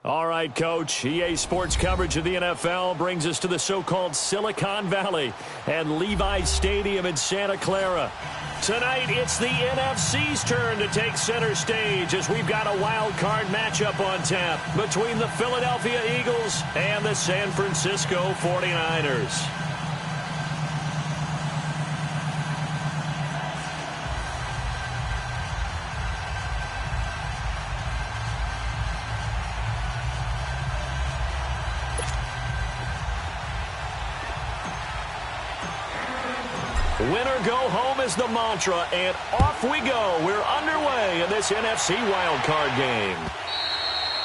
All right, Coach. EA Sports coverage of the NFL brings us to the so-called Silicon Valley and Levi's Stadium in Santa Clara. Tonight, it's the NFC's turn to take center stage as we've got a wild card matchup on tap between the Philadelphia Eagles and the San Francisco 49ers. Winner go home is the mantra, and off we go. We're underway in this NFC wildcard game.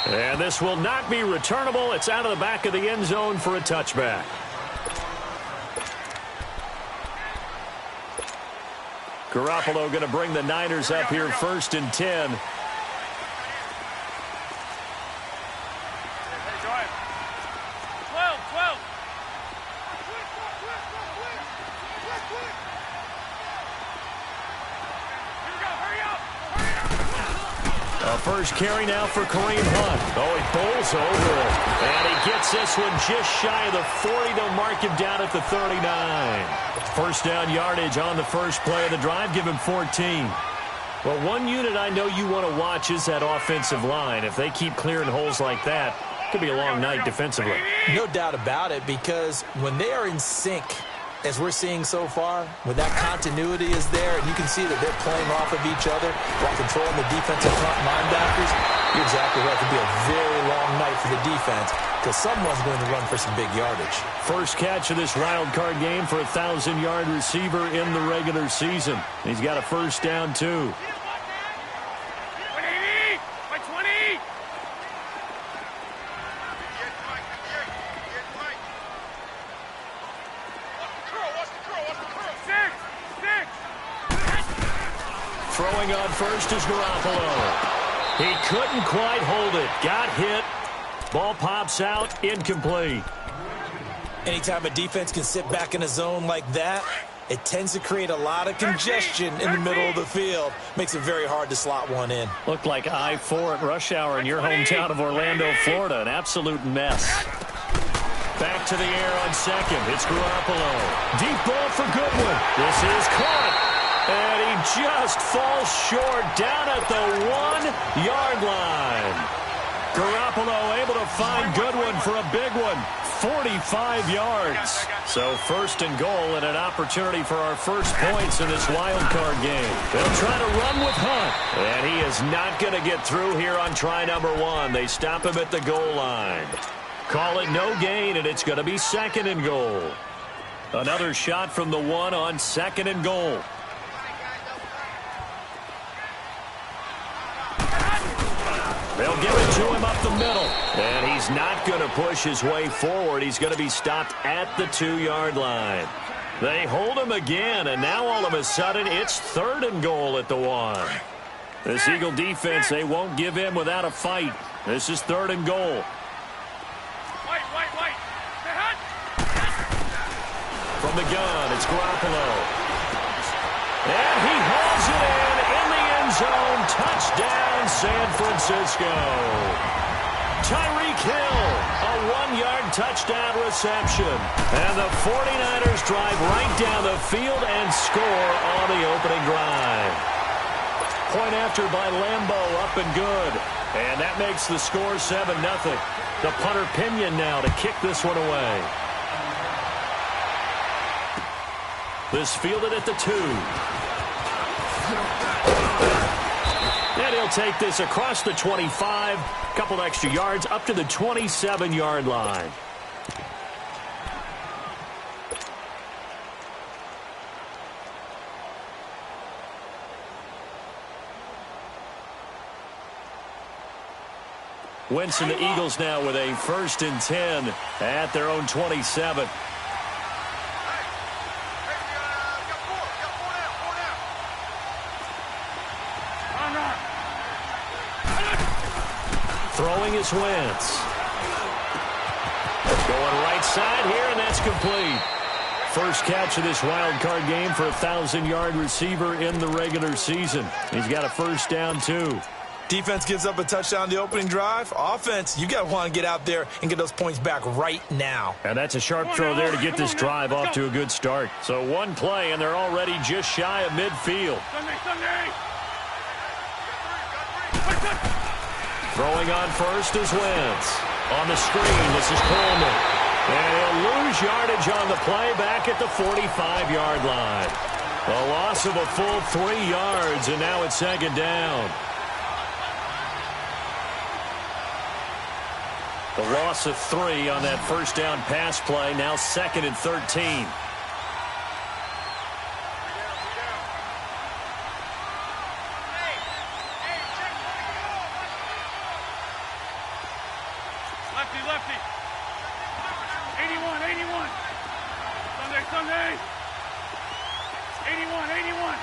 And this will not be returnable. It's out of the back of the end zone for a touchback. Garoppolo going to bring the Niners up here 1st and 10. First carry now for Kareem Hunt. Oh, he bowls over it. And he gets this one just shy of the 40. They'll mark him down at the 39. First down yardage on the first play of the drive. Give him 14. Well, one unit I know you want to watch is that offensive line. If they keep clearing holes like that, it could be a long night defensively. No doubt about it, because when they are in sync, as we're seeing so far, when that continuity is there, and you can see that they're playing off of each other while controlling the defensive front linebackers, you're exactly right. It could be a very long night for the defense because someone's going to run for some big yardage. First catch of this wild card game for a 1,000-yard receiver in the regular season. He's got a first down, too. Throwing on first is Garoppolo. He couldn't quite hold it. Got hit. Ball pops out. Incomplete. Anytime a defense can sit back in a zone like that, it tends to create a lot of congestion in the middle of the field. Makes it very hard to slot one in. Looked like I-4 at rush hour in your hometown of Orlando, Florida. An absolute mess. Back to the air on second. It's Garoppolo. Deep ball for Goodwin. This is caught. And he just falls short down at the 1-yard line. Garoppolo able to find Goodwin for a big one. 45 yards. So first and goal and an opportunity for our first points in this wild card game. They'll try to run with Hunt. And he is not going to get through here on try number 1. They stop him at the goal line. Call it no gain, and it's going to be 2nd and goal. Another shot from the 1 on 2nd and goal. They'll give it to him up the middle. And he's not going to push his way forward. He's going to be stopped at the 2-yard line. They hold him again, and now all of a sudden it's 3rd and goal at the 1. This Eagle defense, they won't give in without a fight. This is 3rd and goal. From the gun, it's Garoppolo. And he hauls it in the end zone. Touchdown, San Francisco. Tyreek Hill, a 1-yard touchdown reception. And the 49ers drive right down the field and score on the opening drive. Point after by Lambeau, up and good. And that makes the score 7-0. The punter Pinion now to kick this one away. This fielded at the 2. And he'll take this across the 25. Couple extra yards up to the 27-yard line. Wentz and the Eagles now with a 1st and 10 at their own 27. Throwing is Wentz. Going right side here, and that's complete. First catch of this wild card game for a 1,000-yard receiver in the regular season. He's got a first down, too. Defense gives up a touchdown the opening drive. Offense, you got to want to get out there and get those points back right now. And that's a sharp throw there to get this drive off to a good start. So one play, and they're already just shy of midfield. Throwing on first is Wentz. On the screen, this is Coleman. And he'll lose yardage on the play back at the 45-yard line. A loss of a full 3 yards, and now it's second down. The loss of 3 on that first down pass play, now 2nd and 13. Lefty. 81. Sunday. 81.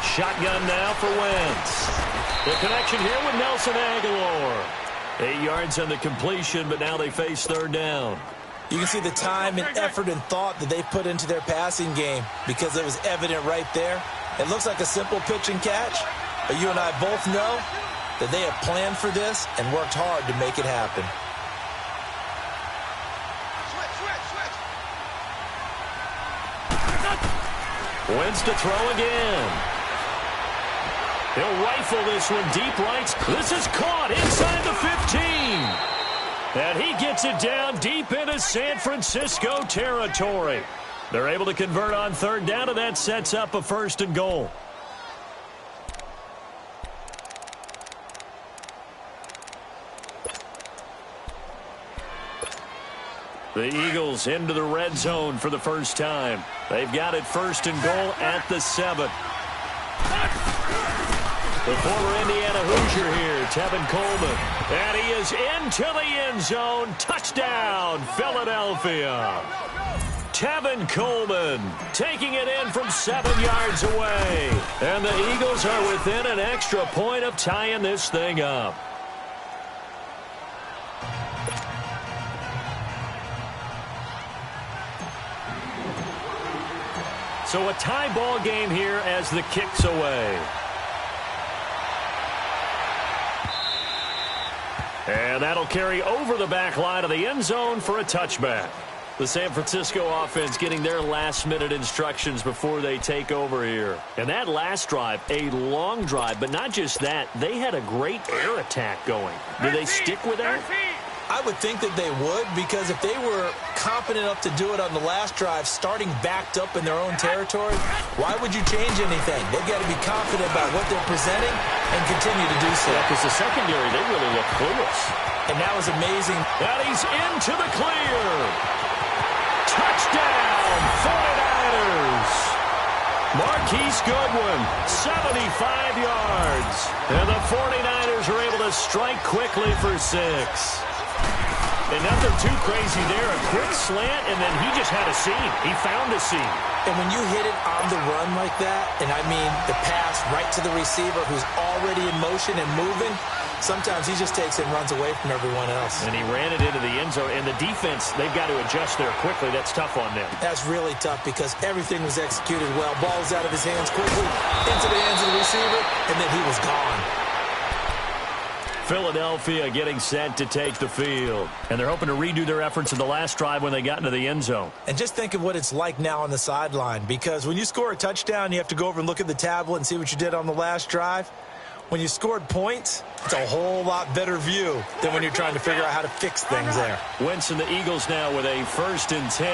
Shotgun now for Wentz. The connection here with Nelson Aguilar. 8 yards on the completion, but now they face third down. You can see the time and effort and thought that they put into their passing game because it was evident right there. It looks like a simple pitch and catch, but you and I both know that they have planned for this and worked hard to make it happen. Wentz to throw again. He'll rifle this one deep right. This is caught inside the 15. And he gets it down deep into San Francisco territory. They're able to convert on third down, and that sets up a 1st and goal. The Eagles into the red zone for the first time. They've got it 1st and goal at the 7. The former Indiana Hoosier here, Tevin Coleman. And he is into the end zone. Touchdown, Philadelphia. Tevin Coleman taking it in from 7 yards away. And the Eagles are within an extra point of tying this thing up. So a tie ball game here as the kick's away. And that'll carry over the back line of the end zone for a touchback. The San Francisco offense getting their last-minute instructions before they take over here. And that last drive, a long drive, but not just that. They had a great air attack going. Do they stick with that? I would think that they would, because if they were confident enough to do it on the last drive, starting backed up in their own territory, why would you change anything? They've got to be confident about what they're presenting and continue to do so. Yeah, because the secondary, they really look clueless. And that was amazing. And he's into the clear. Touchdown, 49ers. Marquise Goodwin, 75 yards. And the 49ers are able to strike quickly for 6. And nothing too crazy there. A quick slant, and then he just had a seam. He found a seam. And when you hit it on the run like that, and I mean the pass right to the receiver who's already in motion and moving, sometimes he just takes it and runs away from everyone else. And he ran it into the end zone. And the defense, they've got to adjust there quickly. That's tough on them. That's really tough because everything was executed well. Ball was out of his hands quickly, into the hands of the receiver, and then he was gone. Philadelphia getting set to take the field. And they're hoping to redo their efforts in the last drive when they got into the end zone. And just think of what it's like now on the sideline, because when you score a touchdown, you have to go over and look at the tablet and see what you did on the last drive. When you scored points, it's a whole lot better view than when you're trying to figure out how to fix things there. Wentz and the Eagles now with a 1st and 10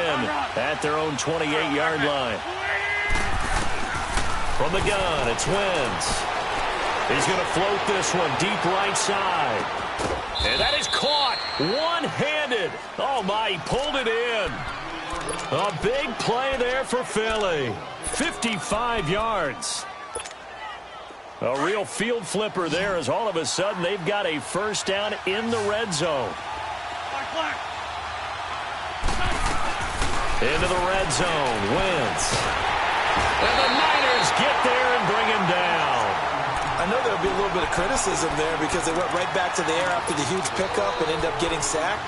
at their own 28-yard line. From the gun, it's Wentz. He's going to float this one deep right side. And that is caught one-handed. Oh, my, he pulled it in. A big play there for Philly. 55 yards. A real field flipper there as all of a sudden they've got a 1st down in the red zone. Into the red zone, Wentz. And the Niners get there and bring him down. I know there'll be a little bit of criticism there because they went right back to the air after the huge pickup and ended up getting sacked.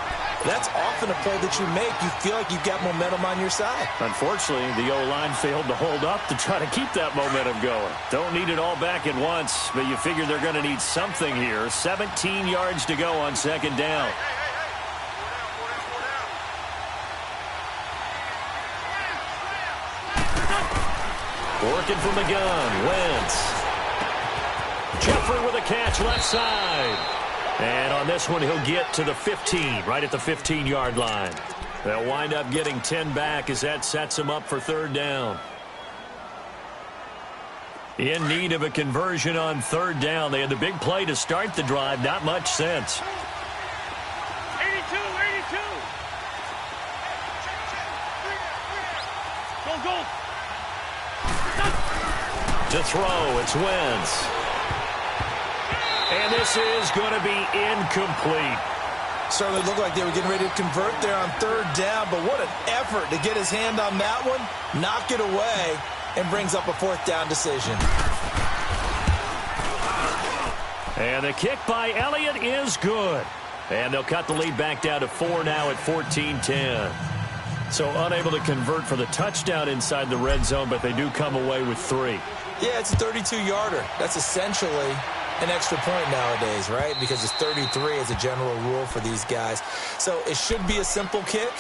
That's often a play that you make. You feel like you've got momentum on your side. Unfortunately, the O-line failed to hold up to try to keep that momentum going. Don't need it all back at once, but you figure they're going to need something here. 17 yards to go on second down. Working from the gun, Wentz. Jeffrey with a catch left side. And on this one, he'll get to the 15, right at the 15-yard line. They'll wind up getting 10 back as that sets them up for third down. In need of a conversion on third down. They had the big play to start the drive. Not much sense. 82. Go. To throw, it's Wentz. And this is going to be incomplete. Certainly looked like they were getting ready to convert there on third down, but what an effort to get his hand on that one, knock it away, and brings up a fourth down decision. And the kick by Elliott is good. And they'll cut the lead back down to 4 now at 14-10. So unable to convert for the touchdown inside the red zone, but they do come away with 3. Yeah, it's a 32-yarder. That's essentially an extra point nowadays, right? Because it's 33 as a general rule for these guys. So it should be a simple kick.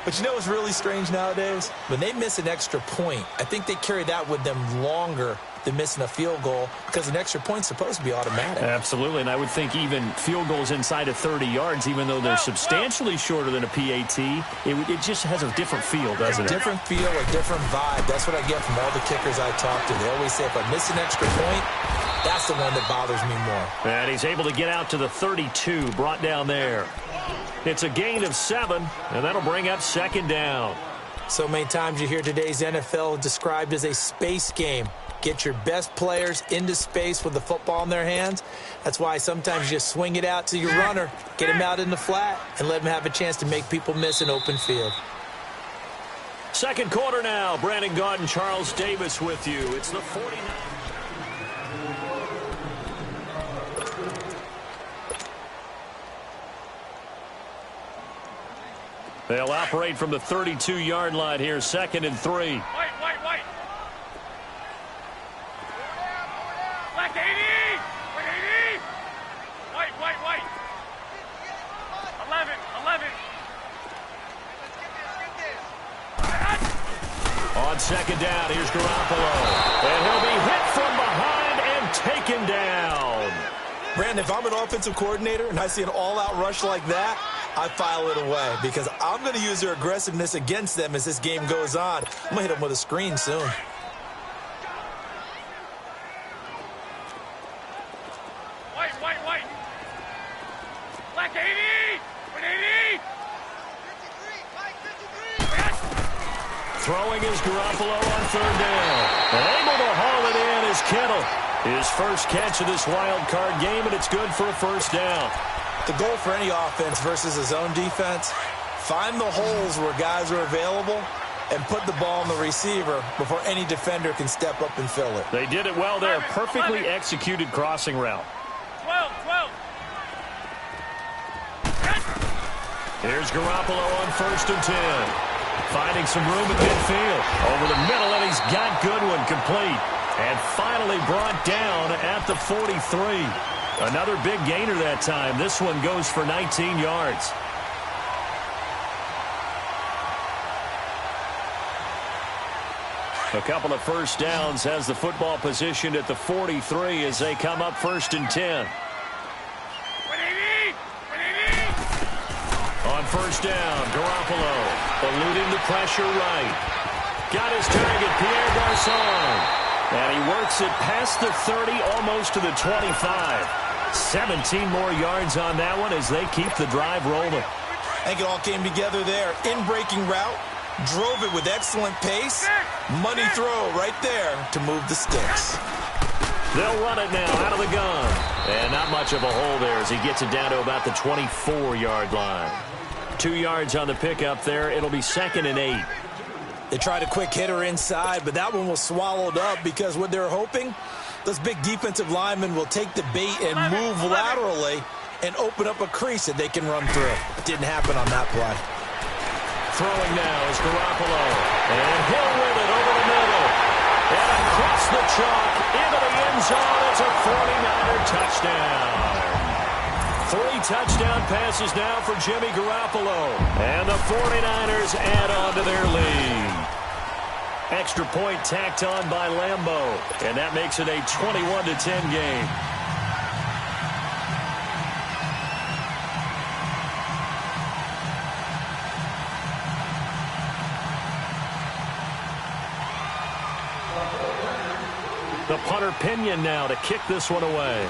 But you know what's really strange nowadays? When they miss an extra point, I think they carry that with them longer than missing a field goal because an extra point's supposed to be automatic. Absolutely, and I would think even field goals inside of 30 yards, even though they're substantially shorter than a PAT, it just has a different feel, doesn't it? A different feel, a different vibe. That's what I get from all the kickers I talk to. They always say if I miss an extra point, that's the one that bothers me more. And he's able to get out to the 32, brought down there. It's a gain of 7, and that'll bring up second down. So many times you hear today's NFL described as a space game. Get your best players into space with the football in their hands. That's why sometimes you just swing it out to your runner, get him out in the flat, and let him have a chance to make people miss an open field. Second quarter now. Brandon Gaudin and Charles Davis with you. It's the 49. They'll operate from the 32-yard line here, 2nd and 3. White. Black 80. White. 11. On second down, here's Garoppolo. And he'll be hit from behind and taken down. Brandon, if I'm an offensive coordinator and I see an all-out rush like that, I file it away because I'm going to use their aggressiveness against them as this game goes on. I'm going to hit them with a screen soon. White. Black 80. 80. Throwing is Garoppolo on third down. And able to haul it in is Kittle. His first catch of this wild card game, and it's good for a first down. The goal for any offense versus a zone defense, find the holes where guys are available and put the ball on the receiver before any defender can step up and fill it. They did it well there. Perfectly executed crossing route. 12. Here's Garoppolo on 1st and 10. Finding some room in midfield. Over the middle, and he's got Goodwin complete. And finally brought down at the 43. Another big gainer that time. This one goes for 19 yards. A couple of first downs has the football positioned at the 43 as they come up 1st and 10. On first down, Garoppolo eluding the pressure right. Got his target, Pierre Garçon. And he works it past the 30, almost to the 25. 17 more yards on that one as they keep the drive rolling. I think it all came together there. In-breaking route, drove it with excellent pace. Money throw right there to move the sticks. They'll run it now out of the gun. And not much of a hole there as he gets it down to about the 24-yard line. 2 yards on the pickup there. It'll be 2nd and 8. They tried a quick hitter inside, but that one was swallowed up because what they're hoping, those big defensive linemen will take the bait and move laterally and open up a crease that they can run through. Didn't happen on that play. Throwing now is Garoppolo. And he'll win it over the middle. And across the chalk into the end zone. It's a 49er touchdown. 3 touchdown passes now for Jimmy Garoppolo. And the 49ers add on to their lead. Extra point tacked on by Lambeau. And that makes it a 21-10 game. The punter Pinion now to kick this one away.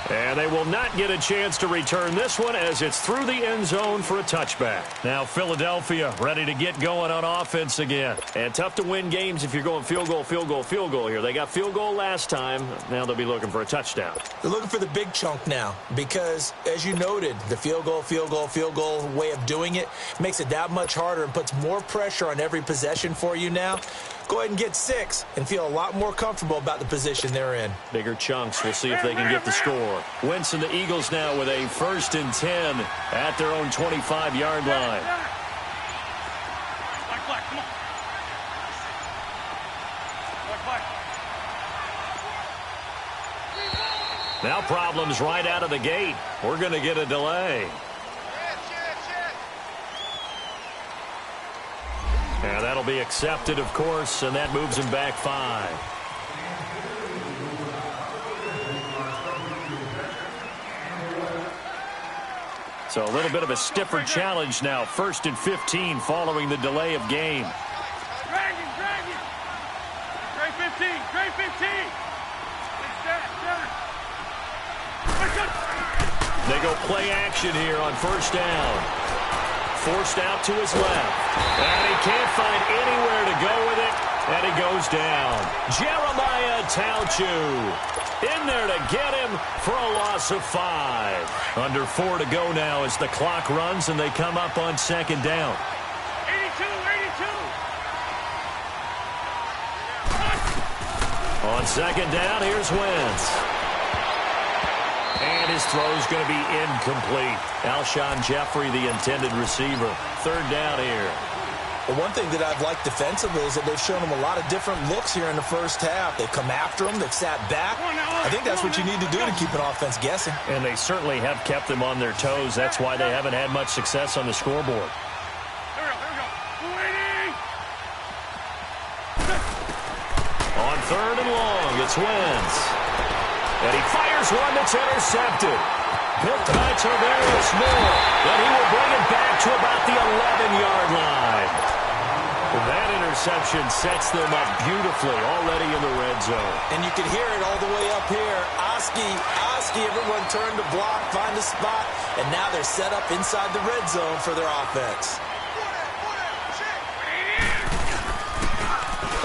And they will not get a chance to return this one as it's through the end zone for a touchback. Now Philadelphia ready to get going on offense again. And tough to win games if you're going field goal, field goal, field goal here. They got field goal last time. Now they'll be looking for a touchdown. They're looking for the big chunk now because, as you noted, the field goal, field goal, field goal way of doing it makes it that much harder and puts more pressure on every possession for you now. Go ahead and get 6 and feel a lot more comfortable about the position they're in. Bigger chunks. We'll see if they can get the score. Wentz and the Eagles now with a 1st and 10 at their own 25-yard line. Black, come on. Black. Now problems right out of the gate. We're going to get a delay. And that'll be accepted, of course, and that moves him back 5. So a little bit of a stiffer challenge now. 1st and 15 following the delay of game. Drag him. Trey 15. They go play action here on 1st down. Forced out to his left. And he can't find anywhere to go with it. And he goes down. Jeremiah Tauchu in there to get him for a loss of 5. Under 4 to go now as the clock runs and they come up on 2nd down. 82. On 2nd down, here's Wentz. And his throw's going to be incomplete. Alshon Jeffrey, the intended receiver. 3rd down here. Well, one thing that I've liked defensively is that they've shown them a lot of different looks here in the first half. They've come after them. They've sat back. I think that's what you need to do to keep an offense guessing. And they certainly have kept them on their toes. That's why they haven't had much success on the scoreboard. Here we go. 280. On 3rd and long, it's Wentz. And he fires one that's intercepted. Picked by Tavarius Moore. And he will bring it back to about the 11-yard line. That interception sets them up beautifully already in the red zone. And you can hear it all the way up here. Oski, everyone turned to block, find a spot, and now they're set up inside the red zone for their offense.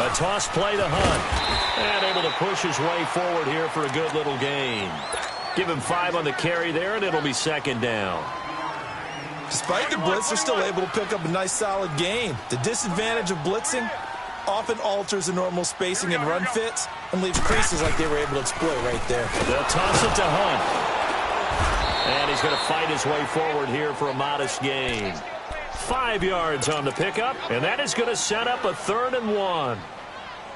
A toss play to Hunt. And able to push his way forward here for a good little gain. Give him 5 on the carry there, and it'll be 2nd down. Despite the blitz, they're still able to pick up a nice, solid gain. The disadvantage of blitzing often alters the normal spacing and run fits and leaves creases like they were able to exploit right there. They'll toss it to Hunt. And he's going to fight his way forward here for a modest gain. 5 yards on the pickup, and that is going to set up a 3rd and 1.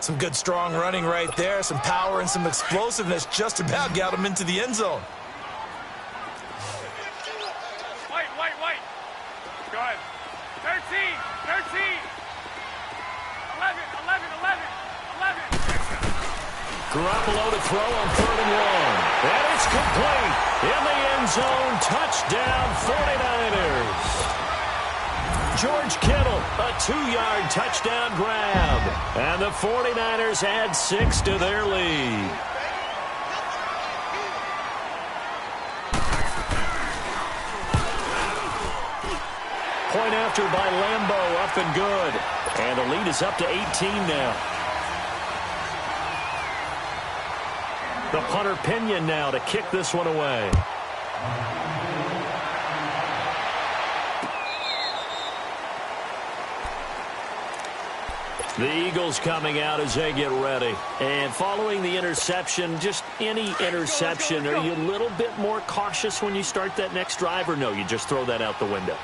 Some good, strong running right there. Some power and some explosiveness just about got him into the end zone. White. Go ahead. 13. 11. Garoppolo to throw on 3rd and 1. And it's complete. In the end zone, touchdown 49ers. George Kittle, a 2-yard touchdown grab. And the 49ers add 6 to their lead. Point after by Lambeau, up and good. And the lead is up to 18 now. The punter Pinion now to kick this one away. The Eagles coming out as they get ready. And following the interception, just any interception, are you a little bit more cautious when you start that next drive, or no, you just throw that out the window?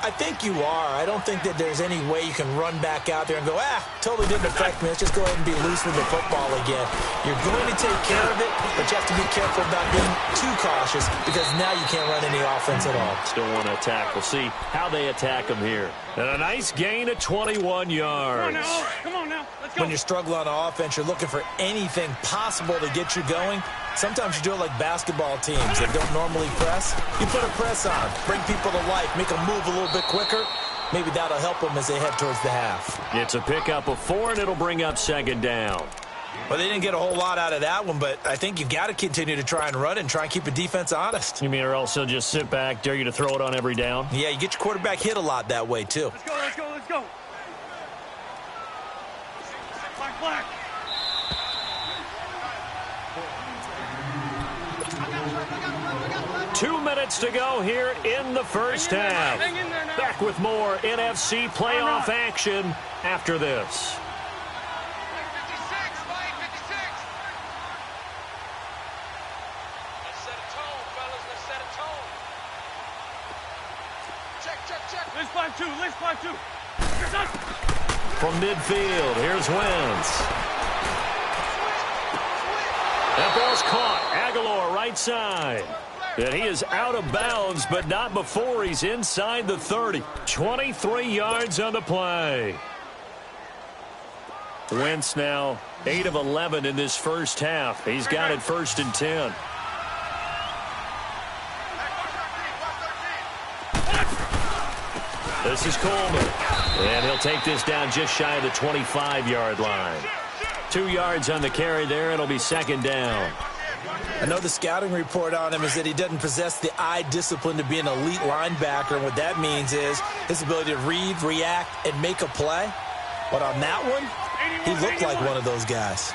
I think you are. I don't think that there's any way you can run back out there and go, totally didn't affect me. Let's just go ahead and be loose with the football again. You're going to take care of it, but you have to be careful about being too cautious because now you can't run any offense at all. Still want to attack. We'll see how they attack them here. And a nice gain of 21 yards. Come on now. Let's go. When you're struggling on offense, you're looking for anything possible to get you going. Sometimes you do it like basketball teams that don't normally press. You put a press on, bring people to life, make them move a little bit quicker. Maybe that'll help them as they head towards the half. It's a pickup of 4, and it'll bring up second down. Well, they didn't get a whole lot out of that one, but I think you've got to continue to try and run and try and keep the defense honest. You mean or else they'll just sit back, dare you to throw it on every down? Yeah, you get your quarterback hit a lot that way, too. Let's go, let's go, let's go. Black. 2 minutes to go here in the first half. Back with more NFC playoff action after this. 56, Mike, 56. Let's set a tone, fellas. Let's set a tone. Check. Let's climb two. From midfield, here's Wentz. That ball's caught. Aguilar right side. And he is out of bounds, but not before he's inside the 30. 23 yards on the play. Wentz now 8 of 11 in this first half. He's got it 1st and 10. This is Coleman. And he'll take this down just shy of the 25-yard line. 2 yards on the carry there. It'll be second down. I know the scouting report on him is that he doesn't possess the eye discipline to be an elite linebacker. And what that means is his ability to read, react, and make a play. But on that one, he looked like one of those guys.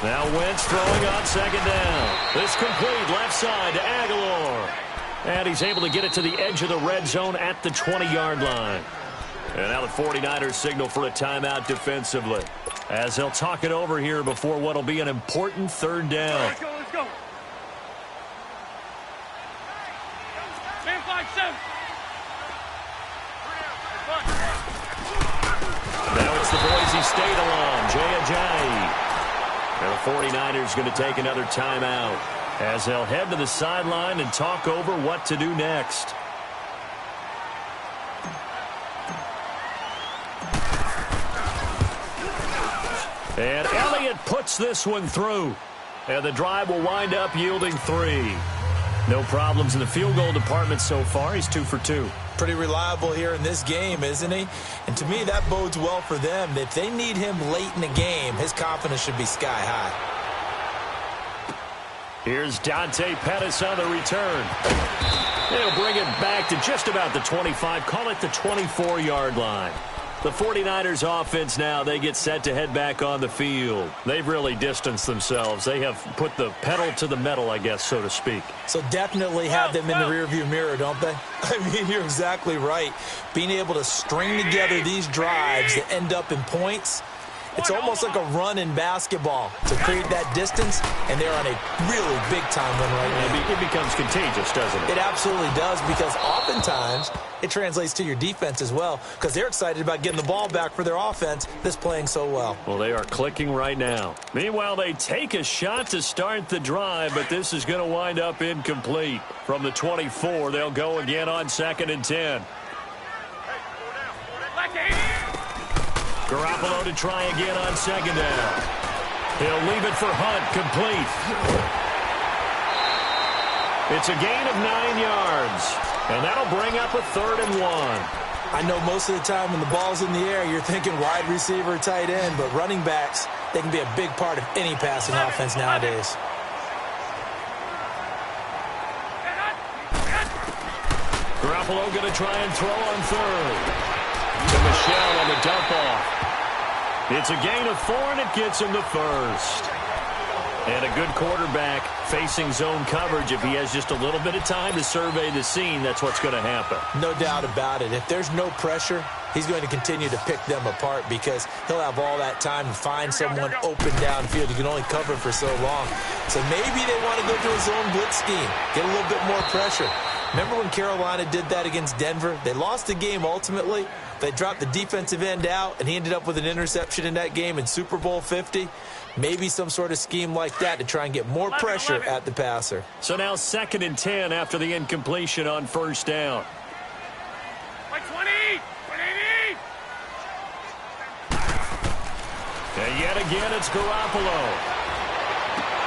Now Wentz throwing on second down. This complete left side to Aguilar. And he's able to get it to the edge of the red zone at the 20-yard line. And now the 49ers signal for a timeout defensively, as they'll talk it over here before what will be an important third down. Let's go. Man 5-7. Now it's the Boise State alum, Jay Ajayi. And the 49ers going to take another timeout as they'll head to the sideline and talk over what to do next. And Elliott puts this one through. And the drive will wind up yielding 3. No problems in the field goal department so far. He's 2 for 2. Pretty reliable here in this game, isn't he? And to me, that bodes well for them. If they need him late in the game, his confidence should be sky high. Here's Dante Pettis on the return. They'll bring it back to just about the 25. Call it the 24-yard line. The 49ers offense now, they get set to head back on the field. They've really distanced themselves. They have put the pedal to the metal, I guess, so to speak. So definitely have them in the rearview mirror, don't they? I mean, you're exactly right. Being able to string together these drives that end up in points, it's almost like a run in basketball to create that distance, and they're on a really big-time run right now. It becomes contagious, doesn't it? It absolutely does, because oftentimes it translates to your defense as well, because they're excited about getting the ball back for their offense that's playing so well. Well, they are clicking right now. Meanwhile, they take a shot to start the drive, but this is going to wind up incomplete. From the 24, they'll go again on 2nd and 10. Garoppolo to try again on second down. He'll leave it for Hunt, complete. It's a gain of 9 yards, and that'll bring up a 3rd and 1. I know most of the time when the ball's in the air, you're thinking wide receiver, tight end, but running backs, they can be a big part of any passing offense nowadays. Garoppolo going to try and throw on 3rd. To Michelle on the dump off. It's a gain of 4, and it gets him the 1st. And a good quarterback facing zone coverage. If he has just a little bit of time to survey the scene, that's what's going to happen. No doubt about it. If there's no pressure, he's going to continue to pick them apart because he'll have all that time to find someone open downfield. You can only cover for so long. So maybe they want to go to a zone blitz scheme, get a little bit more pressure. Remember when Carolina did that against Denver? They lost the game ultimately. They dropped the defensive end out, and he ended up with an interception in that game in Super Bowl 50. Maybe some sort of scheme like that to try and get more pressure at the passer. So now 2nd and 10 after the incompletion on 1st down. By 20! 180! And yet again, it's Garoppolo.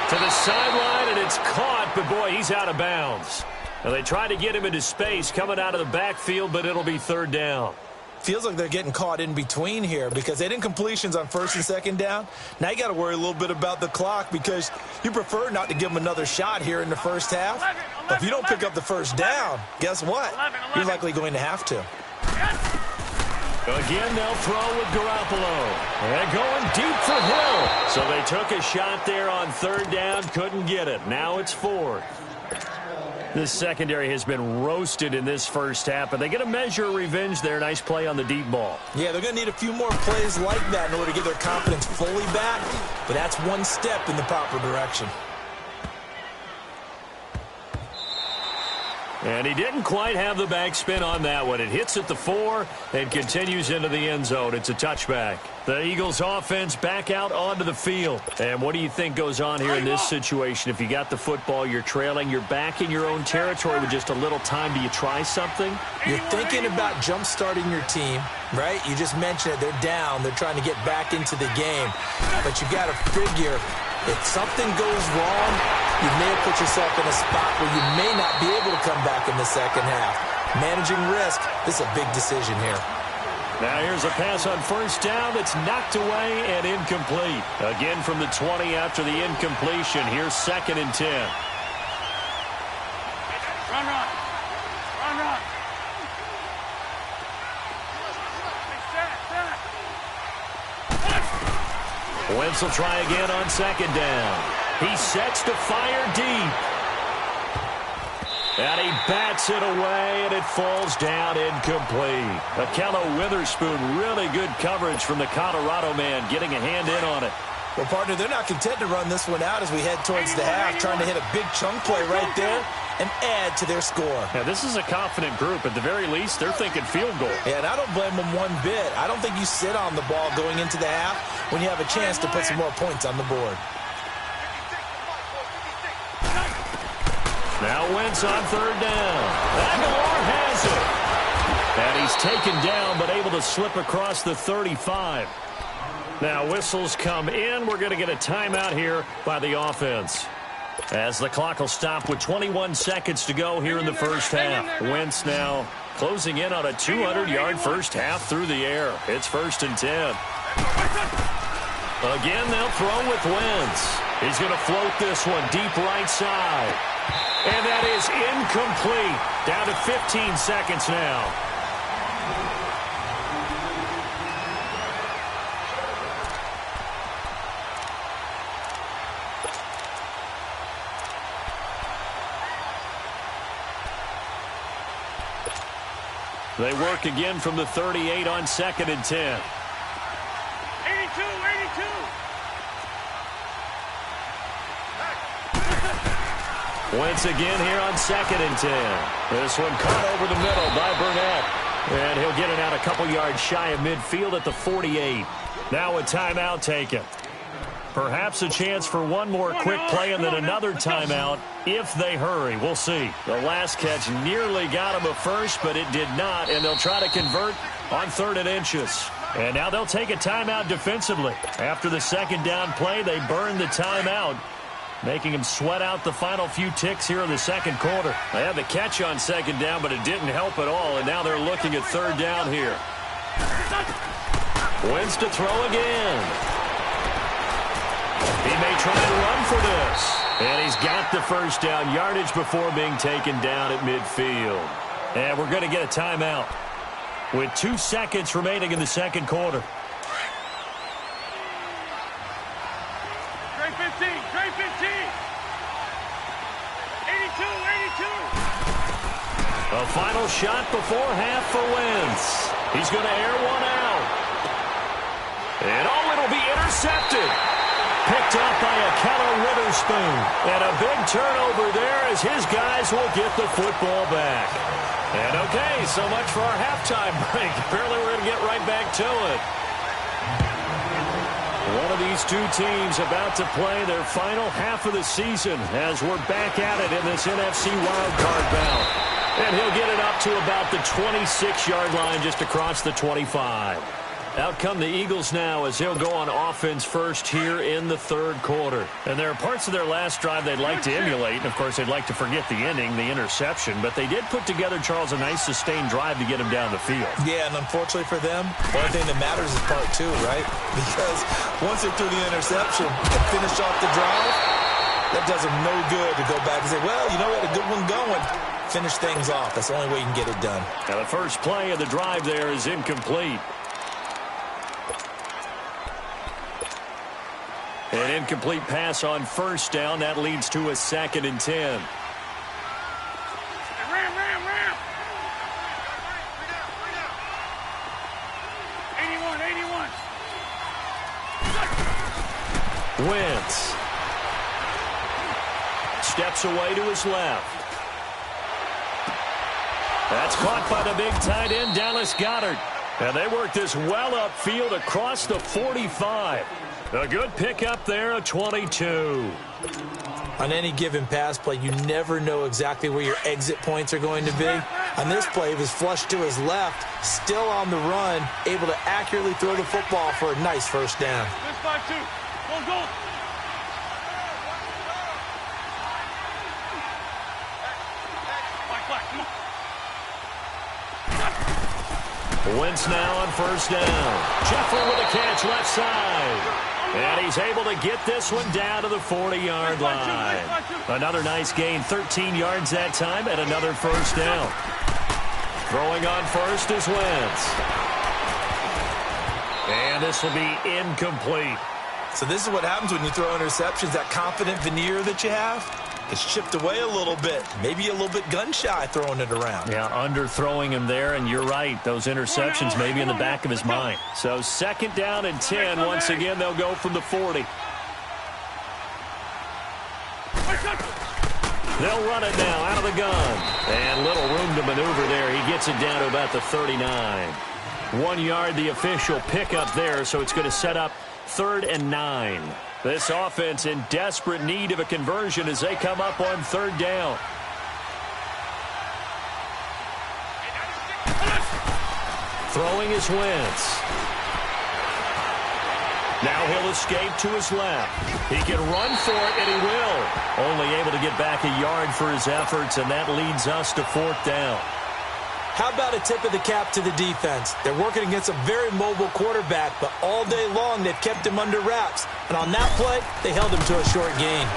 To the sideline, and it's caught, but boy, he's out of bounds. Now they tried to get him into space coming out of the backfield, but it'll be 3rd down. Feels like they're getting caught in between here because they did incompletions on 1st and 2nd down. Now you got to worry a little bit about the clock because you prefer not to give them another shot here in the first half. But if you don't pick up the 1st down, guess what? You're likely going to have to. Again, they'll throw with Garoppolo. And going deep for Hill. So they took a shot there on 3rd down, couldn't get it. Now it's 4th. This secondary has been roasted in this first half, but they get a measure of revenge there. Nice play on the deep ball. Yeah, they're going to need a few more plays like that in order to get their confidence fully back, but that's one step in the proper direction. And he didn't quite have the backspin on that one. It hits at the 4 and continues into the end zone. It's a touchback. The Eagles offense back out onto the field. And what do you think goes on here in this situation? If you got the football, you're trailing, you're back in your own territory with just a little time. Do you try something? You're thinking about jump-starting your team, right? You just mentioned it. They're down. They're trying to get back into the game. But you got to figure if something goes wrong, you may have put yourself in a spot where you may not be able to come back in the second half. Managing risk, this is a big decision here. Now here's a pass on 1st down that's knocked away and incomplete. Again from the 20 after the incompletion. Here's 2nd and 10. Run, run. Run, run. Wentz will try again on 2nd down. He sets to fire deep. And he bats it away, and it falls down incomplete. Akello Witherspoon, really good coverage from the Colorado man, getting a hand in on it. Well, partner, they're not content to run this one out as we head towards the half, trying to hit a big chunk play right there and add to their score. Now, this is a confident group. At the very least, they're thinking field goal. Yeah, and I don't blame them one bit. I don't think you sit on the ball going into the half when you have a chance to put some more points on the board. Now Wentz on 3rd down. Aguilar has it. And he's taken down, but able to slip across the 35. Now whistles come in. We're going to get a timeout here by the offense. As the clock will stop with 21 seconds to go here in the first half. Wentz now closing in on a 200-yard first half through the air. It's 1st and 10. Again, they'll throw with Wentz. He's going to float this one deep right side. And that is incomplete. Down to 15 seconds now. They work again from the 38 on 2nd and 10. 82, 82. Wentz again here on 2nd and 10. This one caught over the middle by Burnett. And he'll get it out a couple yards shy of midfield at the 48. Now a timeout taken. Perhaps a chance for one more quick play and then another timeout if they hurry. We'll see. The last catch nearly got him a first, but it did not, and they'll try to convert on 3rd and inches. And now they'll take a timeout defensively. After the 2nd down play, they burn the timeout, making them sweat out the final few ticks here in the 2nd quarter. They had the catch on 2nd down, but it didn't help at all, and now they're looking at 3rd down here. Wentz to throw again. He may try and run for this. And he's got the first down yardage before being taken down at midfield. And we're going to get a timeout with 2 seconds remaining in the 2nd quarter. Trey 15, Trey 15. 82, 82. A final shot before half for Wentz. He's going to air one out. And, it'll be intercepted. Picked up by a Keller Witherspoon. And a big turnover there as his guys will get the football back. And, okay, so much for our halftime break. Apparently we're going to get right back to it. One of these two teams about to play their final half of the season as we're back at it in this NFC wildcard bout. And he'll get it up to about the 26-yard line just across the 25. Out come the Eagles now as they'll go on offense first here in the third quarter. And there are parts of their last drive they'd like to emulate. And, of course, they'd like to forget the ending, the interception. But they did put together, Charles, a nice sustained drive to get him down the field. Yeah, and unfortunately for them, the only thing that matters is part two, right? Because once they threw the interception and finished off the drive, that does them no good to go back and say, well, you know, we had a good one going. Finish things off. That's the only way you can get it done. Now, the first play of the drive there is incomplete. An incomplete pass on first down. That leads to a 2nd and 10. Ram. 81. Wentz steps away to his left. That's caught by the big tight end, Dallas Goedert. And they work this well upfield across the 45. A good pickup there, a 22. On any given pass play, you never know exactly where your exit points are going to be. On this play, he was flushed to his left, still on the run, able to accurately throw the football for a nice first down. This 5-2. Go. Come on. Wentz now on first down. Jeffrey with a catch left side. And he's able to get this one down to the 40-yard line. Another nice gain, 13 yards that time, and another first down. Throwing on first is Wentz. And this will be incomplete. So this is what happens when you throw interceptions. That confident veneer that you have, it's chipped away a little bit. Maybe a little bit gun-shy throwing it around. Yeah, underthrowing him there, and you're right. Those interceptions may be in the back of his mind. So 2nd down and 10. Once again, they'll go from the 40. They'll run it now out of the gun. And little room to maneuver there. He gets it down to about the 39. 1 yard, the official pickup there, so it's going to set up 3rd and 9. This offense in desperate need of a conversion as they come up on 3rd down. Throwing is Wentz. Now he'll escape to his left. He can run for it, and he will. Only able to get back a yard for his efforts, and that leads us to 4th down. How about a tip of the cap to the defense? They're working against a very mobile quarterback, but all day long they've kept him under wraps. And on that play, they held him to a short gain.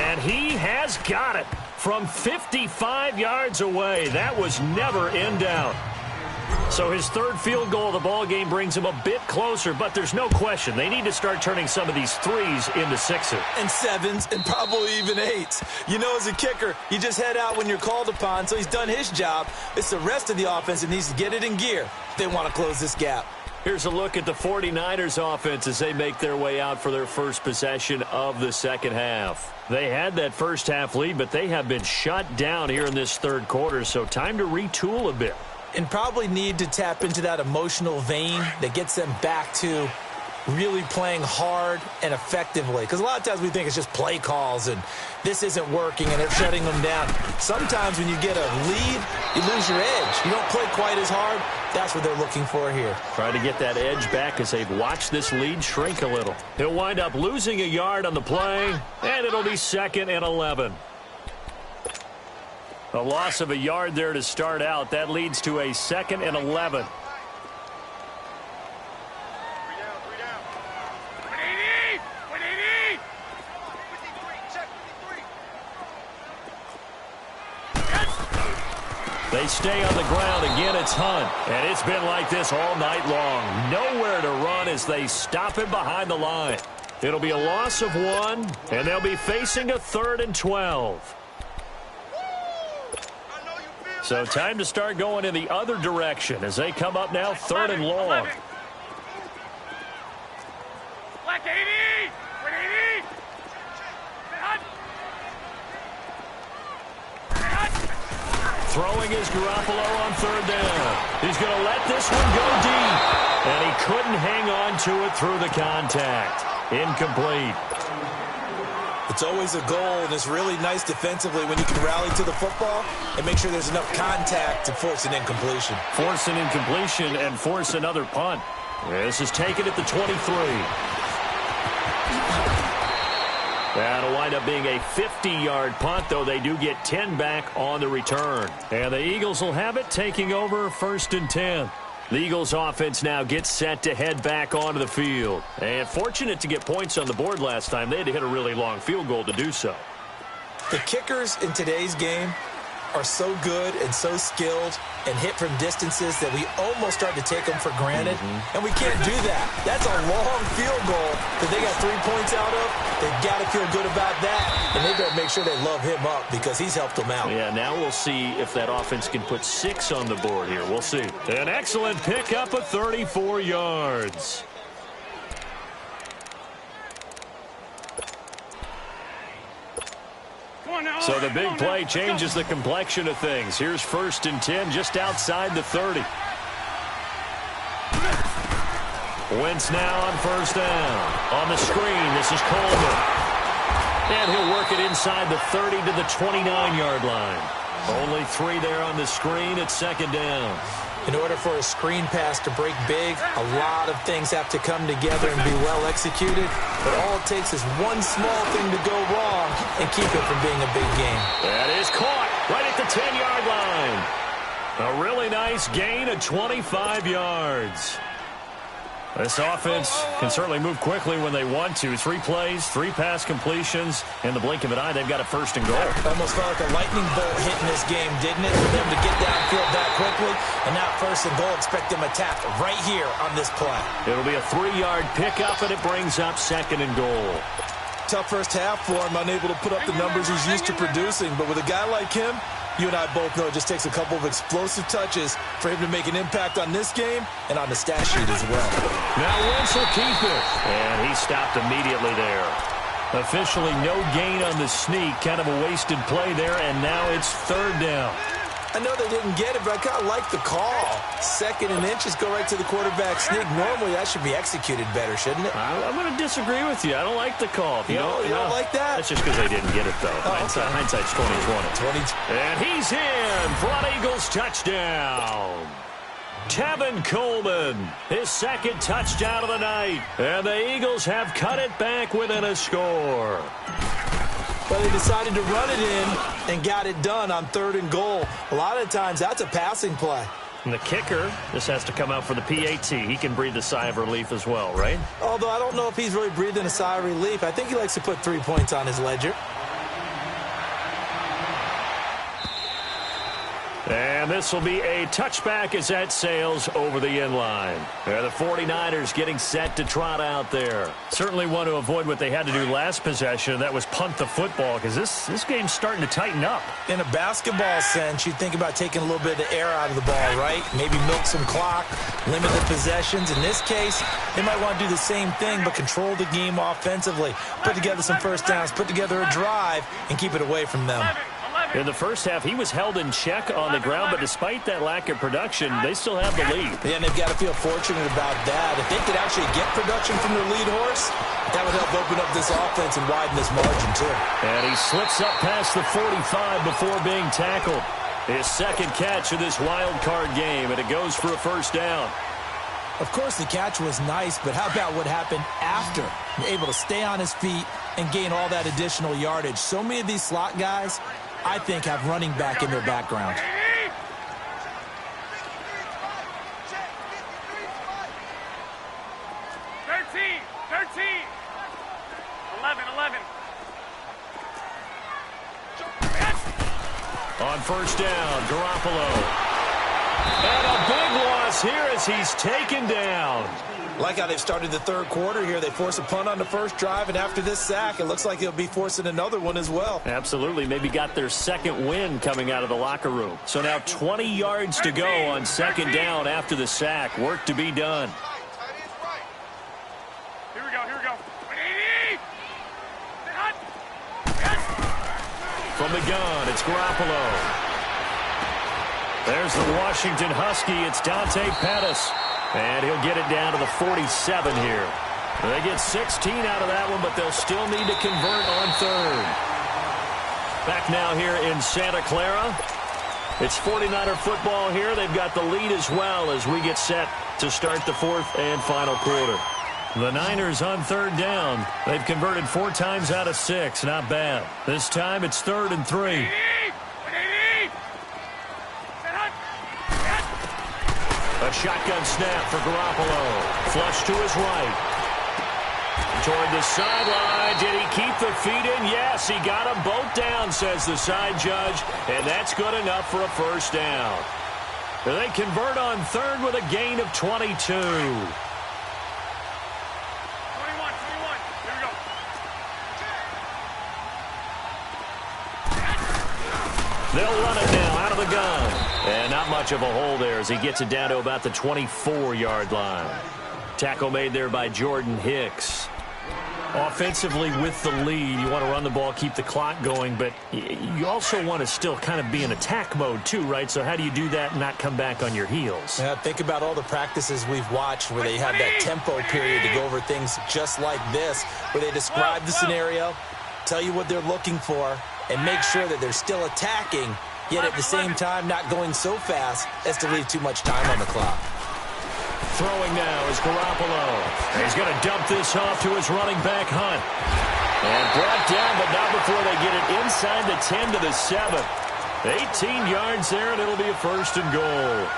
And he has got it from 55 yards away. That was never in doubt. So his 3rd field goal of the ball game brings him a bit closer, but there's no question they need to start turning some of these 3s into 6s. And 7s and probably even 8s. You know, as a kicker, you just head out when you're called upon, so he's done his job. It's the rest of the offense that needs to get it in gear if they want to close this gap. Here's a look at the 49ers offense as they make their way out for their first possession of the second half. They had that first half lead, but they have been shut down here in this 3rd quarter, so time to retool a bit. And probably need to tap into that emotional vein that gets them back to really playing hard and effectively. Because a lot of times we think it's just play calls and this isn't working and it's shutting them down. Sometimes when you get a lead, you lose your edge. You don't play quite as hard. That's what they're looking for here. Trying to get that edge back as they've watched this lead shrink a little. He'll wind up losing a yard on the play, and it'll be 2nd and 11. A loss of a yard there to start out. That leads to a 2nd and 11. They stay on the ground. Again, it's Hunt. And it's been like this all night long. Nowhere to run as they stop him behind the line. It'll be a loss of 1, and they'll be facing a 3rd and 12. So time to start going in the other direction as they come up now 3rd and long. Black 80! 80! Throwing is Garoppolo on 3rd down. He's going to let this one go deep. And he couldn't hang on to it through the contact. Incomplete. It's always a goal, and it's really nice defensively when you can rally to the football and make sure there's enough contact to force an incompletion. Force an incompletion and force another punt. This is taken at the 23. That'll wind up being a 50-yard punt, though they do get 10 back on the return. And the Eagles will have it, taking over 1st and 10. The Eagles offense now gets set to head back onto the field. And fortunate to get points on the board last time. They had to hit a really long field goal to do so. The kickers in today's game are so good and so skilled and hit from distances that we almost start to take them for granted. And we can't do that. That's a long field goal that they got 3 points out of. They've got to feel good about that. And they better make sure they love him up because he's helped them out. Yeah, now we'll see if that offense can put 6 on the board here. We'll see. An excellent pickup of 34 yards. So the big play changes the complexion of things. Here's 1st and 10 just outside the 30. Wentz now on 1st down. On the screen, this is Coleman. And he'll work it inside the 30 to the 29-yard line. Only 3 there on the screen at 2nd down. In order for a screen pass to break big, a lot of things have to come together and be well executed. But all it takes is one small thing to go wrong and keep it from being a big game. That is caught right at the 10-yard line. A really nice gain of 25 yards. This offense can certainly move quickly when they want to. 3 plays, 3 pass completions. In the blink of an eye, they've got a 1st and goal. Almost felt like a lightning bolt hitting this game, didn't it? For them to get downfield that quickly. And now 1st and goal, expect them attack right here on this play. It'll be a 3-yard pickup, and it brings up 2nd and goal. Tough first half for him, unable to put up the numbers he's used to producing. But with a guy like him, you and I both know it just takes a couple of explosive touches for him to make an impact on this game and on the stat sheet as well. Now Wentz will keep it. And he stopped immediately there. Officially no gain on the sneak. Kind of a wasted play there, and now it's 3rd down. I know they didn't get it, but I kind of like the call. 2nd and inches, go right to the quarterback sneak. Normally, that should be executed better, shouldn't it? I'm going to disagree with you. I don't like the call. You don't like that? That's just because they didn't get it, though. Hindsight's 2020. And he's in for an Eagles touchdown. Tevin Coleman, his 2nd touchdown of the night. And the Eagles have cut it back within a score. But they decided to run it in and got it done on 3rd and goal. A lot of times, that's a passing play. And the kicker, this has to come out for the PAT. He can breathe a sigh of relief as well, right? Although I don't know if he's really breathing a sigh of relief. I think he likes to put 3 points on his ledger. And this will be a touchback as that sails over the end line. The 49ers getting set to trot out there. Certainly want to avoid what they had to do last possession. That was punt the football because this game's starting to tighten up. In a basketball sense, you think about taking a little bit of the air out of the ball, right? Maybe milk some clock, limit the possessions. In this case, they might want to do the same thing but control the game offensively. Put together some 1st downs, put together a drive, and keep it away from them. In the first half, he was held in check on the ground, but despite that lack of production, they still have the lead. Yeah, and they've got to feel fortunate about that. If they could actually get production from their lead horse, that would help open up this offense and widen this margin, too. And he slips up past the 45 before being tackled. His 2nd catch of this wild card game, and it goes for a 1st down. Of course, the catch was nice, but how about what happened after? You're able to stay on his feet and gain all that additional yardage. So many of these slot guys, I think, have running back in their background. On 1st down, Garoppolo. And a big loss loss here as he's taken down. Like how they've started the third quarter here. They force a punt on the first drive, and after this sack, it looks like they'll be forcing another one as well. Absolutely. Maybe got their second win coming out of the locker room. So now 20 yards to go on second down after the sack. Work to be done. Here we go, here we go. From the gun, it's Garoppolo. There's the Washington Husky. It's Dante Pettis. And he'll get it down to the 47 here. They get 16 out of that one, but they'll still need to convert on third. Back now here in Santa Clara. It's 49er football here. They've got the lead as well as we get set to start the fourth and final quarter. The Niners on third down. They've converted 4 times out of 6. Not bad. This time it's 3rd and 3. A shotgun snap for Garoppolo. Flush to his right. Toward the sideline. Did he keep the feet in? Yes, he got them both down, says the side judge. And that's good enough for a first down. They convert on third with a gain of 22. 21. Here we go. They'll run it now out of the gun. And not much of a hole there as he gets it down to about the 24-yard line. Tackle made there by Jordan Hicks. Offensively with the lead, you want to run the ball, keep the clock going, but you also want to still kind of be in attack mode too, right? So how do you do that and not come back on your heels? Yeah, think about all the practices we've watched where they have that tempo period to go over things just like this, where they describe the scenario, tell you what they're looking for, and make sure that they're still attacking, yet at the same time not going so fast as to leave too much time on the clock. Throwing now is Garoppolo. He's going to dump this off to his running back, Hunt. And brought down, but not before they get it inside the 10 to the 7. 18 yards there, and it'll be a 1st and goal.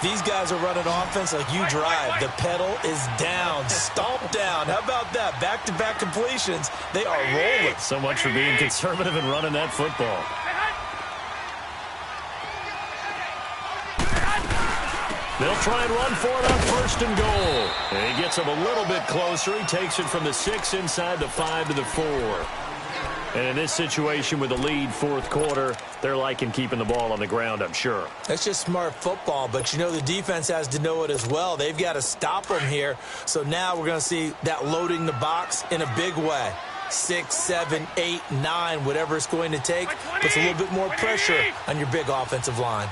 These guys are running offense like you drive. The pedal is down, stomp down. How about that? Back-to-back completions. They are rolling. So much for being conservative and running that football. They'll try and run for it on 1st and goal. And he gets him a little bit closer. He takes it from the 6 inside the 5 to the 4. And in this situation with the lead 4th quarter, they're liking keeping the ball on the ground, I'm sure. That's just smart football, but you know the defense has to know it as well. They've got to stop them here. So now we're going to see that loading the box in a big way. 6, 7, 8, 9, whatever it's going to take, puts a little bit more pressure on your big offensive line.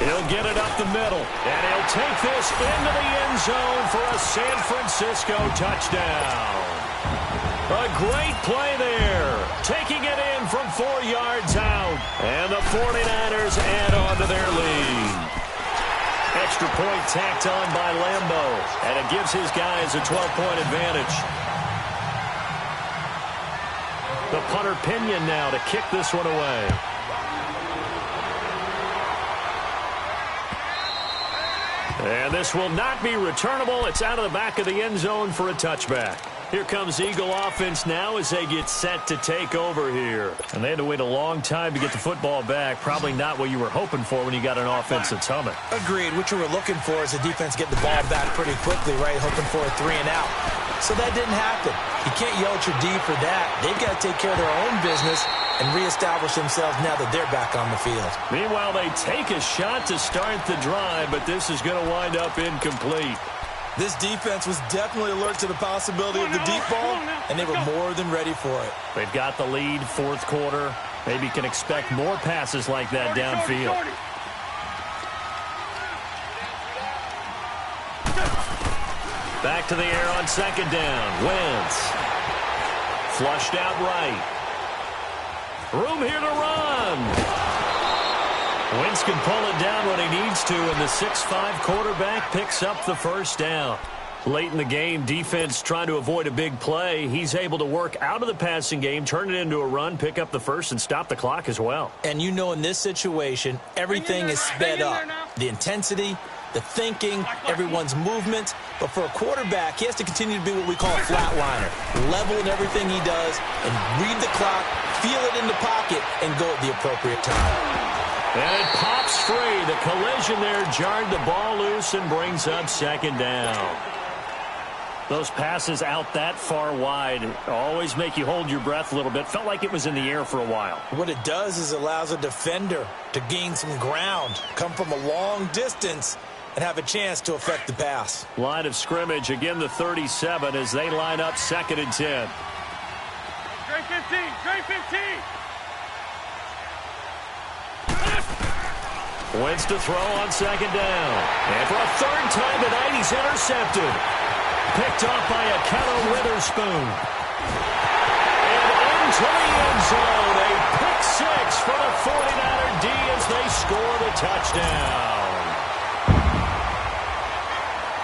He'll get it up the middle, and he'll take this into the end zone for a San Francisco touchdown. A great play there, taking it in from 4 yards out, and the 49ers add on to their lead. Extra point tacked on by Lambo, and it gives his guys a 12-point advantage. The punter Pinion now to kick this one away. And this will not be returnable. It's out of the back of the end zone for a touchback. Here comes Eagle offense now as they get set to take over here. And they had to wait a long time to get the football back. Probably not what you were hoping for when you got an offense that's humming. Agreed. What you were looking for is the defense get the ball back pretty quickly, right? Hoping for a 3 and out. So that didn't happen. You can't yell at your D for that. They've got to take care of their own business and reestablish themselves now that they're back on the field. Meanwhile, they take a shot to start the drive, but this is going to wind up incomplete. This defense was definitely alert to the possibility of the deep ball, and they were more than ready for it. They've got the lead, 4th quarter. Maybe can expect more passes like that downfield. Back to the air on 2nd down. Wentz. Flushed out right. Room here to run. Wentz can pull it down when he needs to, and the 6'5" quarterback picks up the 1st down. Late in the game, defense trying to avoid a big play. He's able to work out of the passing game, turn it into a run, pick up the 1st, and stop the clock as well. And you know in this situation, everything is sped up. The intensity, the thinking, everyone's movement. But for a quarterback, he has to continue to be what we call a flatliner. Level in everything he does and read the clock, feel it in the pocket, and go at the appropriate time. And it pops free. The collision there jarred the ball loose and brings up second down. Those passes out that far wide always make you hold your breath a little bit. Felt like it was in the air for a while. What it does is allows a defender to gain some ground, come from a long distance, and have a chance to affect the pass. Line of scrimmage, again the 37 as they line up 2nd and 10. Trey 15, Trey 15. Wins to throw on 2nd down. And for a 3rd time tonight, he's intercepted. Picked off by Akello Witherspoon. And into the end zone. A pick 6 for the 49er D as they score the touchdown.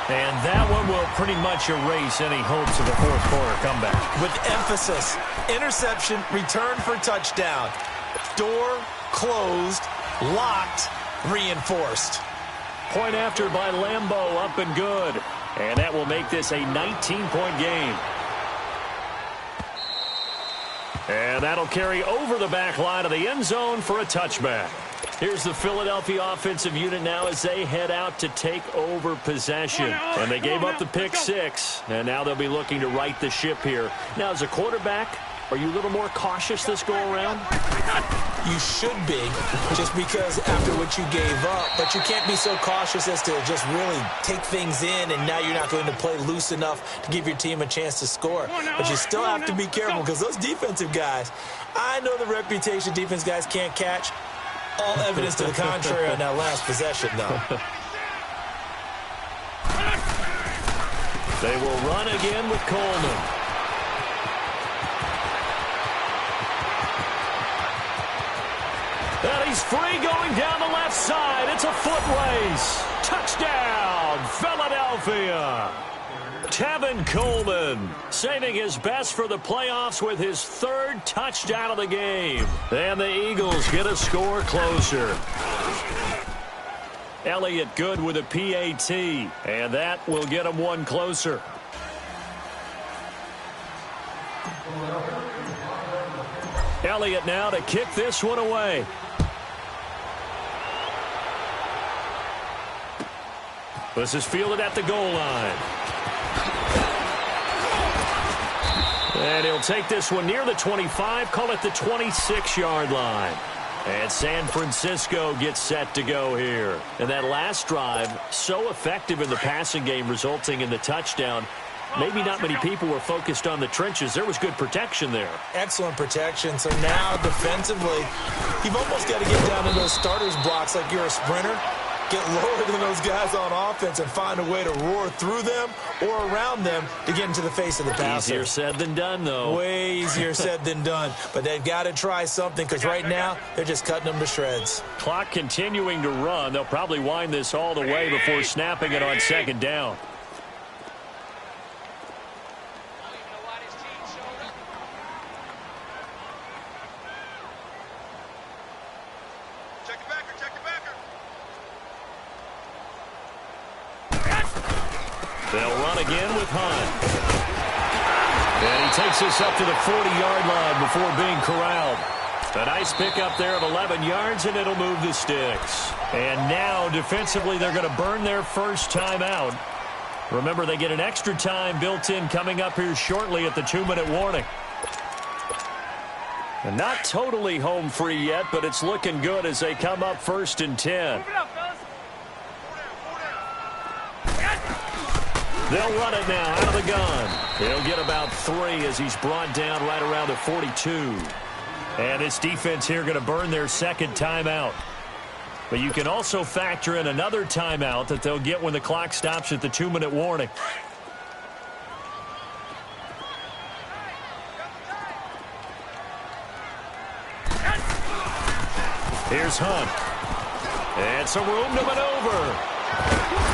And that one will pretty much erase any hopes of a 4th quarter comeback. With emphasis, interception, return for touchdown. Door closed, locked, reinforced. Point after by Lambeau, up and good. And that will make this a 19-point game. And that'll carry over the back line of the end zone for a touchback. Here's the Philadelphia offensive unit now as they head out to take over possession. And they gave up the pick 6, and now they'll be looking to right the ship here. Now, as a quarterback, are you a little more cautious this go-around? You should be, just because after what you gave up. But you can't be so cautious as to just really take things in, and now you're not going to play loose enough to give your team a chance to score. But you still have to be careful because those defensive guys, I know the reputation defense guys can't catch. All evidence to the contrary on that last possession, though. They will run again with Coleman. And he's free going down the left side. It's a foot race. Touchdown, Philadelphia. Tevin Coleman saving his best for the playoffs with his 3rd touchdown of the game. And the Eagles get a score closer. Elliott good with a PAT, and that will get him one closer. Elliott now to kick this one away. This is fielded at the goal line. And he'll take this one near the 25, call it the 26-yard line. And San Francisco gets set to go here. And that last drive, so effective in the passing game, resulting in the touchdown. Maybe not many people were focused on the trenches. There was good protection there. Excellent protection. So now defensively, you've almost got to get down to those starters blocks like you're a sprinter. Get lower than those guys on offense and find a way to roar through them or around them to get into the face of the passer. Easier said than done, though. Way easier said than done. But they've got to try something because right now they're just cutting them to shreds. Clock continuing to run. They'll probably wind this all the way before snapping it on 2nd down. They'll run again with Hunt. And he takes this up to the 40-yard line before being corralled. A nice pickup there of 11 yards, and it'll move the sticks. And now, defensively, they're going to burn their first timeout. Remember, they get an extra time built in coming up here shortly at the 2-minute warning. And not totally home free yet, but it's looking good as they come up 1st and 10. They'll run it now out of the gun. He'll get about 3 as he's brought down right around the 42. And this defense here going to burn their 2nd timeout. But you can also factor in another timeout that they'll get when the clock stops at the 2-minute warning. Here's Hunt. And some room to maneuver.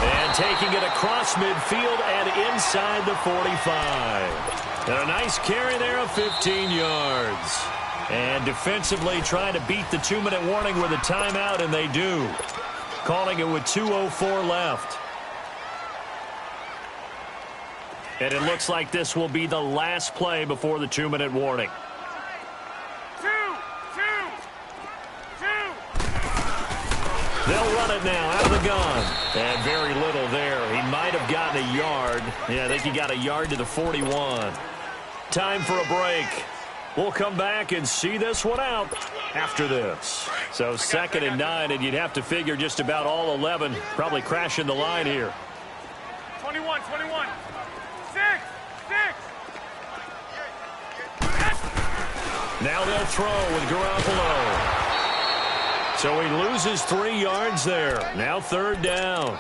And taking it across midfield and inside the 45. And a nice carry there of 15 yards. And defensively trying to beat the 2-minute warning with a timeout, and they do. calling it with 2:04 left. And it looks like this will be the last play before the 2-minute warning. They'll run it now out of the gun. And very little there. He might have gotten a yard. Yeah, I think he got a yard to the 41. Time for a break. We'll come back and see this one out after this. So 2nd and 9, and you'd have to figure just about all 11 probably crashing the line here. 21. 6. Now they'll throw with Garoppolo. So he loses 3 yards there. Now 3rd down.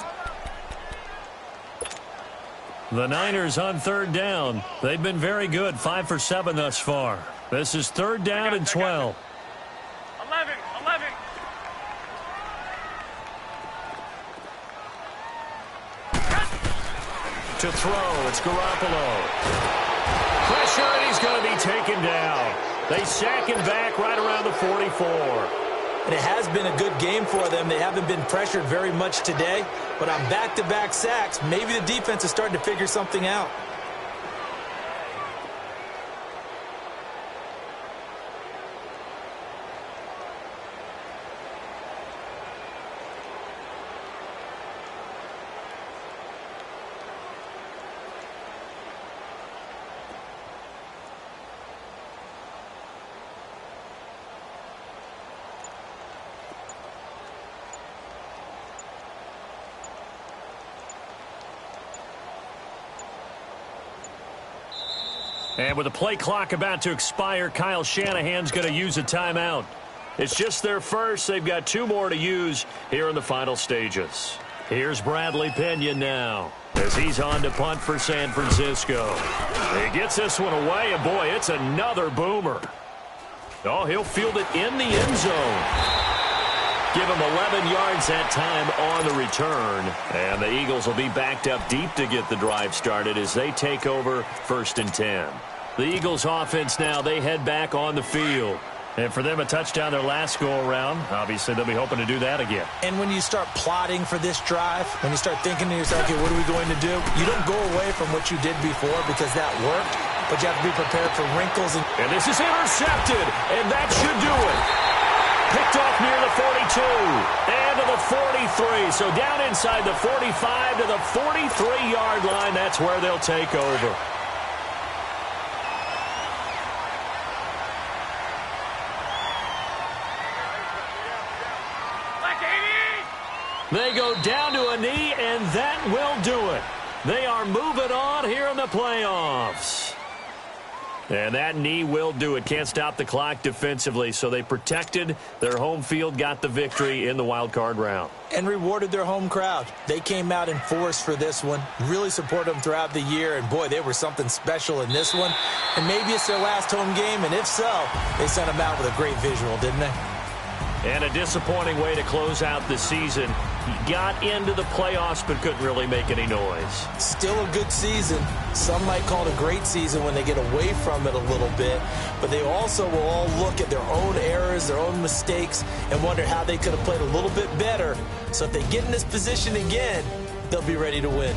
The Niners on 3rd down. They've been very good, 5 for 7 thus far. This is 3rd down and 12. 11. To throw, it's Garoppolo. Pressure, and he's going to be taken down. They sack him back right around the 44. And it has been a good game for them. They haven't been pressured very much today, but on back-to-back sacks, maybe the defense is starting to figure something out. And with the play clock about to expire, Kyle Shanahan's going to use a timeout. It's just their first. They've got 2 more to use here in the final stages. Here's Bradley Pinion now as he's on to punt for San Francisco. He gets this one away, and boy, it's another boomer. Oh, he'll field it in the end zone. Give him 11 yards that time on the return. And the Eagles will be backed up deep to get the drive started as they take over 1st and 10. The Eagles offense now, they head back on the field. And for them, a touchdown their last go-around. Obviously, they'll be hoping to do that again. And when you start plotting for this drive, when you start thinking to yourself, okay, what are we going to do? You don't go away from what you did before because that worked, but you have to be prepared for wrinkles. And this is intercepted, and that should do it. Picked off near the 42 and to the 43. So down inside the 45 to the 43-yard line. That's where they'll take over. They go down to a knee, and that will do it. They are moving on here in the playoffs. And that knee will do it. Can't stop the clock defensively, so they protected their home field, got the victory in the wild card round. And rewarded their home crowd. They came out in force for this one, really supported them throughout the year, and boy, they were something special in this one. And maybe it's their last home game, and if so, they sent them out with a great visual, didn't they? And a disappointing way to close out the season. He got into the playoffs but couldn't really make any noise. Still a good season. Some might call it a great season when they get away from it a little bit, but they also will all look at their own errors, their own mistakes, and wonder how they could have played a little bit better. So if they get in this position again, they'll be ready to win.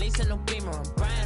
Lace and no beamer, I'm Brian.